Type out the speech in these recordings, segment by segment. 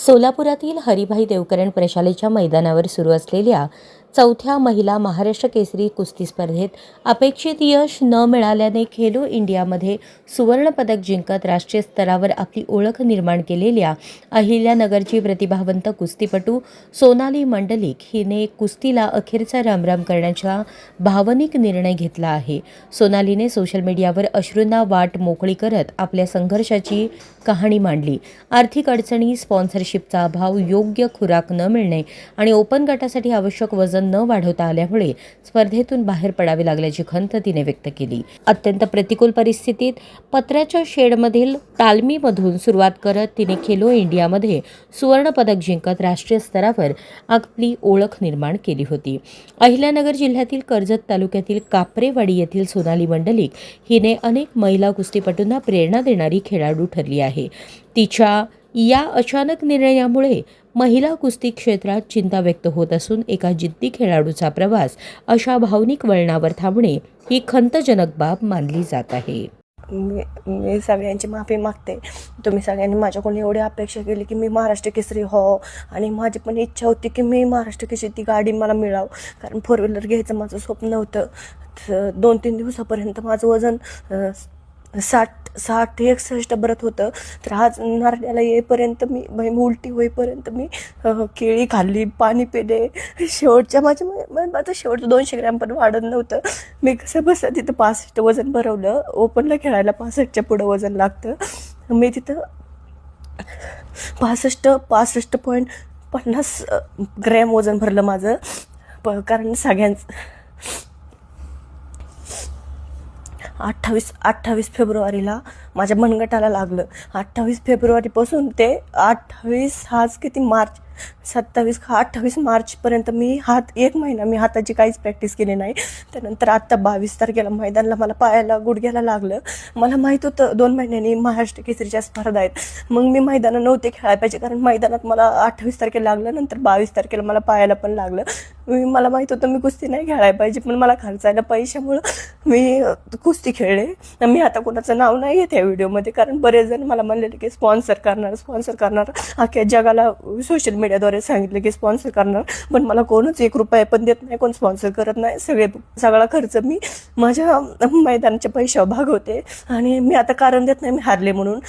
सोलापुरातील हरिभाई देवकरण प्रशालेच्या मैदानावर सुरू असलेल्या चौथ्या महिला महाराष्ट्र केसरी कुस्ती स्पर्धेत अपेक्षित यश न मिळाल्याने खेलो इंडियामध्ये सुवर्णपदक जिंकत राष्ट्रीय स्तरावर आपली ओळख निर्माण केलेल्या अहिल्यानगरची प्रतिभावंत कुस्तीपटू सोनाली मंडलिक हिने कुस्तीला अखेरचा रामराम करण्याचा भावनिक निर्णय घेतला आहे. सोनालीने सोशल मीडियावर अश्रूंना वाट मोकळी करत आपल्या संघर्षाची कहाणी मांडली. आर्थिक अडचणी, स्पॉन्सरशिपचा अभाव, योग्य खुराक न मिळणे आणि ओपन गटासाठी आवश्यक वजन न वाढवता आल्यामुळे स्पर्धेतून बाहेर पडावे लागल्याची खंत तिने व्यक्त केली. अत्यंत प्रतिकूल परिस्थितीत पत्र्याच्या शेडमधील तालमीमधून सुरुवात करत तिने खेलो इंडियामध्ये सुवर्णपदक जिंकत राष्ट्रीय स्तरावर आपली ओळख निर्माण केली होती. अहिल्यानगर जिल्ह्यातील कर्जत तालुक्यातील कापरेवाडी येथील सोनाली मंडलिक हिने अनेक महिला कुस्तीपटूंना प्रेरणा देणारी खेळाडू ठरली आहे. तिच्या या अचानक निर्णयामुळे महिला कुस्ती क्षेत्रात चिंता व्यक्त होत असून एका जिद्दी खेळाडूचा प्रवास अशा भावनिक वळणावर थांबणे ही खंतजनक बाब मानली जात आहे. मी सगळ्यांची माफी मागते. तुम्ही सगळ्यांनी माझ्याकडून एवढी अपेक्षा केली की मी महाराष्ट्र केसरी हो, आणि माझी पण इच्छा होती की मी महाराष्ट्र केसरी ती गाडी मला मिळावं, कारण फोर व्हीलर घ्यायचं माझं स्वप्न होतं. 2-3 दिवसापर्यंत माझं वजन 60-61 भरत होतं. तर आज नारळाला येईपर्यंत मी उलटी होईपर्यंत मी केळी खाल्ली, पाणी पिले. शेवटच्या माझं शेवटचं 200 ग्रॅम पण वाढत नव्हतं. मी कसं बसं तिथं 65 वजन भरवलं. ओपनला खेळायला 65च्या पुढं वजन लागतं. मी तिथं 65.50 ग्रॅम वजन भरलं माझं. कारण सगळ्यांचं 28 फेब्रुवारीला माझ्या मनगटाला लागलं. 28 फेब्रुवारीपासून ते 28 आज किती मार्च 28 मार्चपर्यंत मी एक महिना मी हाताची काहीच प्रॅक्टिस केली नाही. त्यानंतर आत्ता 22 तारखेला मैदानाला मला पायाला गुडघ्याला लागलं. मला माहीत होतं 2 महिन्यांनी महाराष्ट्र केसरीच्या स्पर्धा आहेत. मग मी मैदानं नव्हते खेळायला पाहिजे, कारण मैदानात मला 28 तारखेला लागलं, नंतर 22 तारखेला मला पायाला पण लागलं. मला माहीत होतं मी कुस्ती नाही खेळायला पाहिजे, पण मला खर्चायला पैशामुळं मी कुस्ती खेळले. मी आता कोणाचं नाव नाही घेत या व्हिडिओमध्ये, कारण बरेच जण मला म्हणलेले की स्पॉन्सर करणार अख्ख्या जगाला सोशल मीडियाद्वारे सांगितलं की स्पॉन्सर करणार, पण मला कोणच 1 रुपया पण देत नाही, कोण स्पॉन्सर करत नाही. सगळा खर्च मी माझ्या मैदानाच्या पैशावर भागवते. आणि मी आता कारण देत नाही मी हारले म्हणून.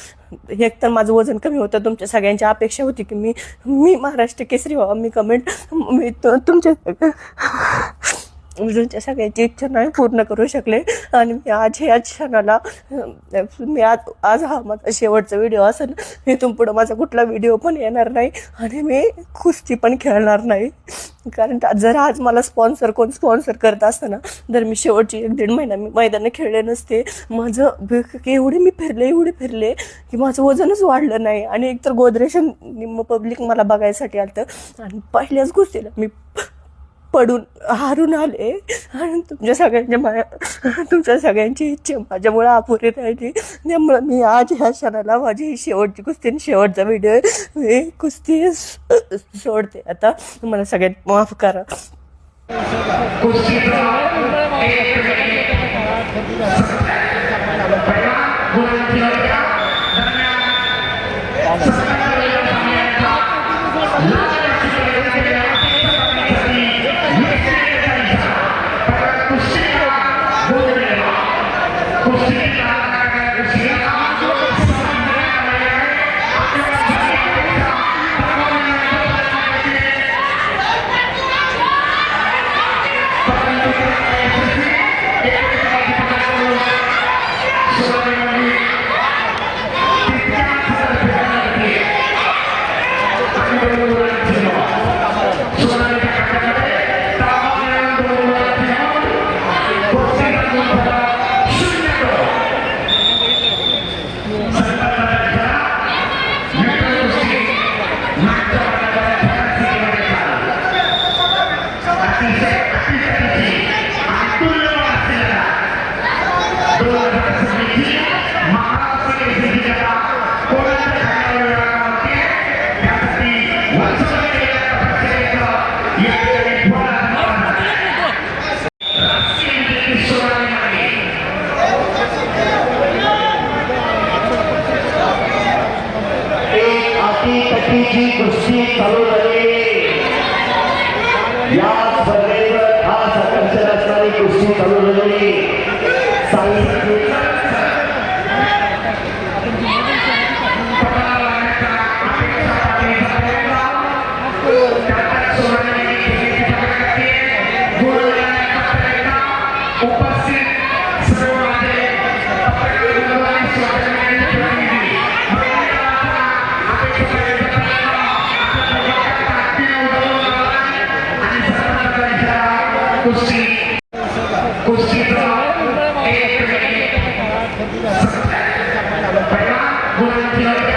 एक तर माझं वजन कमी होतं. तुमच्या सगळ्यांची अपेक्षा होती की मी महाराष्ट्र केसरी व्हावं. मी तुमच्या सगळ्यांची इच्छा नाही पूर्ण करू शकले. आणि मी आज क्षणाला आज हा माझा शेवटचा व्हिडिओ असेल. इथून पुढं माझा कुठला व्हिडिओ पण येणार नाही आणि मी कुस्ती पण खेळणार नाही. कारण जर आज मला कोण स्पॉन्सर करत असताना तर मी शेवटची 1-1.5 महिना मी मैदानं खेळले नसते. माझं एवढे फिरले की माझं वजनच वाढलं नाही. आणि एकतर गोदरेशन पब्लिक मला बघायसाठी आलं, आणि पहिल्याच कुस्तीला मी पडून हारून आले. आणि तुमच्या सगळ्यांची इच्छा माझ्यामुळे अपुरी राहिली. त्यामुळं मी आज ह्या क्षणाला माझी शेवटची कुस्ती आणि शेवटचा व्हिडिओ मी कुस्ती सोडते. आता तुम्हाला सगळ्यात माफ करा. चालू झालेली कुस्तीचा एक पहिला गुणांची